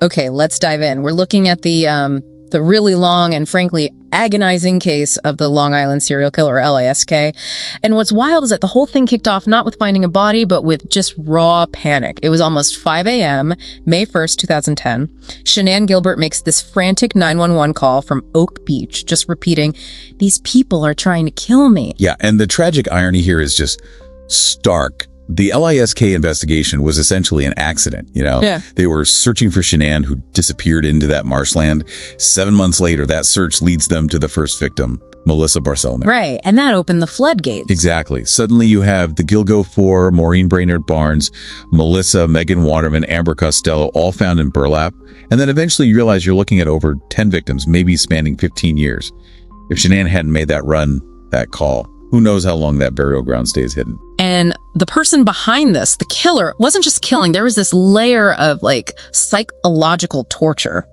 Okay, let's dive in. We're looking at the really long and frankly agonizing case of the Long Island serial killer, or LISK. And what's wild is that the whole thing kicked off not with finding a body, but with just raw panic. It was almost 5 a.m., May 1st, 2010. Shanann Gilbert makes this frantic 911 call from Oak Beach, just repeating, "These people are trying to kill me." Yeah, and the tragic irony here is just stark. The LISK investigation was essentially an accident, Yeah. They were searching for Shanann, who disappeared into that marshland. 7 months later, that search leads them to the first victim, Melissa Barcelona. Right, and that opened the floodgates. Exactly. Suddenly you have the Gilgo Four, Maureen Brainerd Barnes, Melissa, Megan Waterman, Amber Costello, all found in burlap. And then eventually you realize you're looking at over 10 victims, maybe spanning 15 years. If Shanann hadn't made that run, that call, who knows how long that burial ground stays hidden. And the person behind this, the killer, wasn't just killing. There was this layer of psychological torture.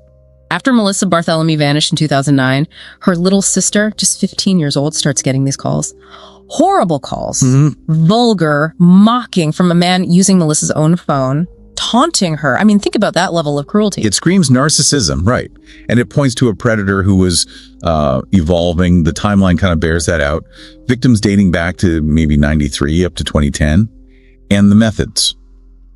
After Melissa Bartholomew vanished in 2009, her little sister, just 15 years old, starts getting these calls. Horrible calls. Vulgar, mocking from a man using Melissa's own phone, taunting her. I mean, think about that level of cruelty. It screams narcissism, right? And it points to a predator who was evolving. The timeline kind of bears that out. Victims dating back to maybe 93 up to 2010. And the methods,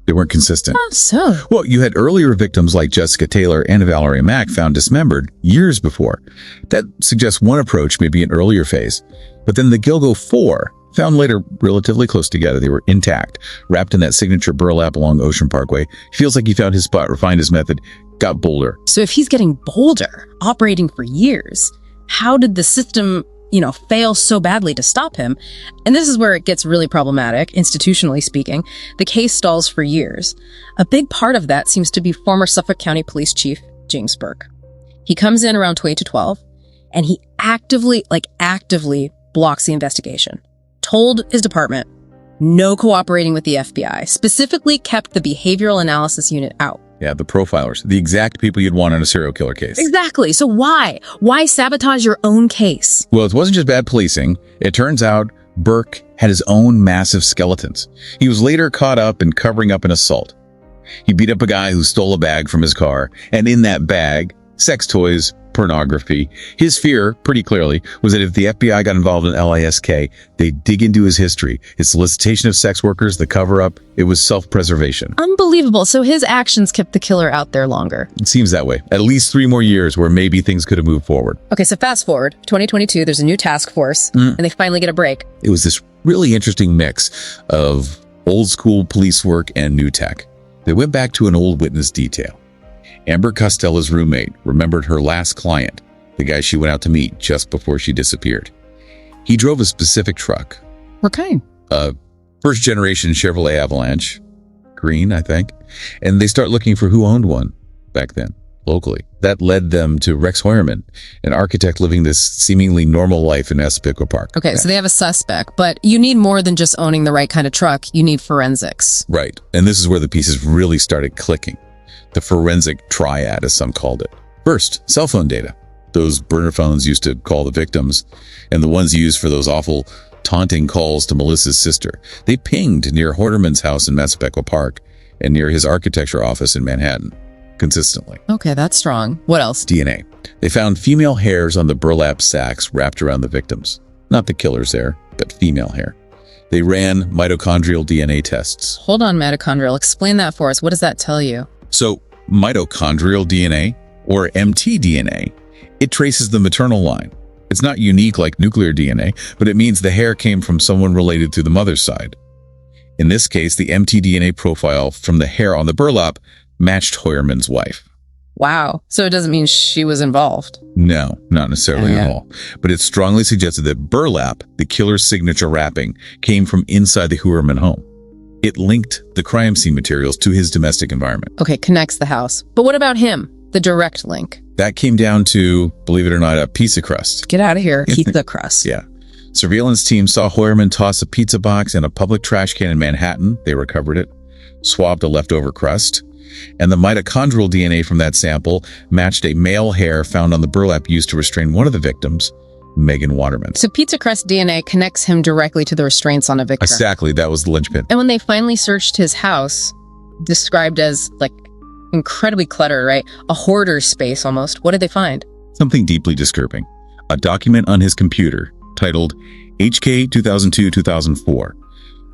they weren't consistent. How so? Well, you had earlier victims like Jessica Taylor and Valerie Mack found dismembered years before. That suggests one approach, maybe an earlier phase. But then the Gilgo Four, found later relatively close together. They were intact, wrapped in that signature burlap along Ocean Parkway. Feels like he found his spot, refined his method, got bolder. So if he's getting bolder, operating for years, how did the system, fail so badly to stop him? And this is where it gets really problematic, institutionally speaking. The case stalls for years. A big part of that seems to be former Suffolk County Police Chief James Burke. He comes in around 2012, and he actively blocks the investigation. Told his department, no cooperating with the FBI, specifically kept the behavioral analysis unit out. Yeah, the profilers, the exact people you'd want on a serial killer case. Exactly. So why? Why sabotage your own case? Well, it wasn't just bad policing. It turns out Burke had his own massive skeletons. He was later caught up in covering up an assault. He beat up a guy who stole a bag from his car, and in that bag, sex toys, pornography. His fear, pretty clearly, was that if the FBI got involved in LISK, they'd dig into his history, his solicitation of sex workers, the cover-up. It was self-preservation. Unbelievable. So his actions kept the killer out there longer. It seems that way. At least 3 more years where maybe things could have moved forward. Okay, so fast forward, 2022, there's a new task force, and they finally get a break. It was this really interesting mix of old school police work and new tech. They went back to an old witness detail. Amber Costello's roommate remembered her last client, the guy she went out to meet just before she disappeared. He drove a specific truck. What kind? First generation Chevrolet Avalanche. Green, I think. And they start looking for who owned one back then, locally. That led them to Rex Hoyerman, an architect living this seemingly normal life in Essequibo Park. Okay, so they have a suspect, but you need more than just owning the right kind of truck. You need forensics. Right. And this is where the pieces really started clicking. The forensic triad, as some called it. First, cell phone data. Those burner phones used to call the victims, and the ones used for those awful taunting calls to Melissa's sister. They pinged near Hoyerman's house in Massapequa Park and near his architecture office in Manhattan, consistently. Okay, that's strong. What else? DNA. They found female hairs on the burlap sacks wrapped around the victims. Not the killer's hair, but female hair. They ran mitochondrial DNA tests. Hold on, mitochondrial. Explain that for us. What does that tell you? So, mitochondrial DNA, or mtDNA, it traces the maternal line. It's not unique like nuclear DNA, but it means the hair came from someone related to the mother's side. In this case, the mtDNA profile from the hair on the burlap matched Hoyerman's wife. Wow. So it doesn't mean she was involved? No, not necessarily at all. But it strongly suggested that burlap, the killer's signature wrapping, came from inside the Hoyerman home. It linked the crime scene materials to his domestic environment. Okay, connects the house. But what about him? The direct link. That came down to, believe it or not, a pizza crust. Get out of here. Pizza crust. Yeah. Surveillance team saw Hoyerman toss a pizza box in a public trash can in Manhattan. They recovered it, swabbed a leftover crust, and the mitochondrial DNA from that sample matched a male hair found on the burlap used to restrain one of the victims, Megan Waterman. So pizza crust DNA connects him directly to the restraints on a victim. Exactly. That was the linchpin. And when they finally searched his house, described as incredibly cluttered, right? A hoarder's space almost. What did they find? Something deeply disturbing. A document on his computer titled HK 2002-2004.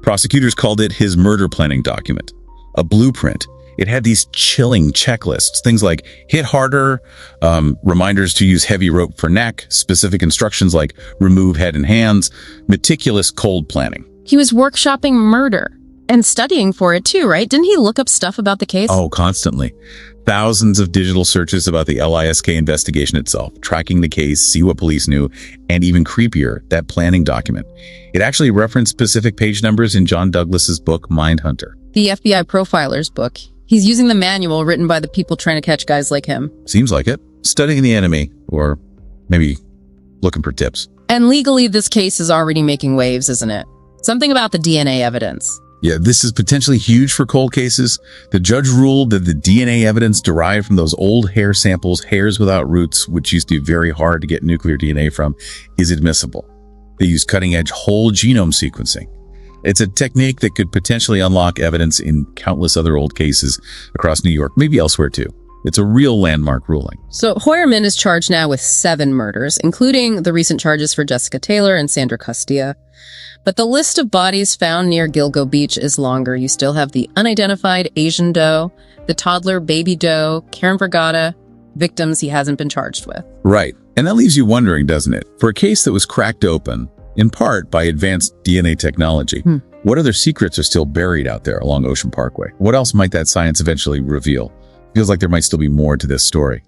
Prosecutors called it his murder planning document. A blueprint. It had these chilling checklists, things like hit harder, reminders to use heavy rope for neck, specific instructions like remove head and hands, meticulous cold planning. He was workshopping murder and studying for it too, right? Didn't he look up stuff about the case? Oh, constantly. Thousands of digital searches about the LISK investigation itself, tracking the case, see what police knew, and even creepier, that planning document. It actually referenced specific page numbers in John Douglas's book, Mindhunter. The FBI profiler's book. He's using the manual written by the people trying to catch guys like him. Seems like it. Studying the enemy, or maybe looking for tips. And legally, this case is already making waves, isn't it? Something about the DNA evidence. Yeah, this is potentially huge for cold cases. The judge ruled that the DNA evidence derived from those old hair samples, hairs without roots, which used to be very hard to get nuclear DNA from, is admissible. They use cutting-edge whole genome sequencing. It's a technique that could potentially unlock evidence in countless other old cases across New York, maybe elsewhere too. It's a real landmark ruling. So Hoyerman is charged now with 7 murders, including the recent charges for Jessica Taylor and Sandra Castilla. But the list of bodies found near Gilgo Beach is longer. You still have the unidentified Asian doe, the toddler baby doe, Karen Vergata, victims he hasn't been charged with. Right. And that leaves you wondering, doesn't it? For a case that was cracked open, in part by advanced DNA technology, what other secrets are still buried out there along Ocean Parkway? What else might that science eventually reveal? Feels like there might still be more to this story.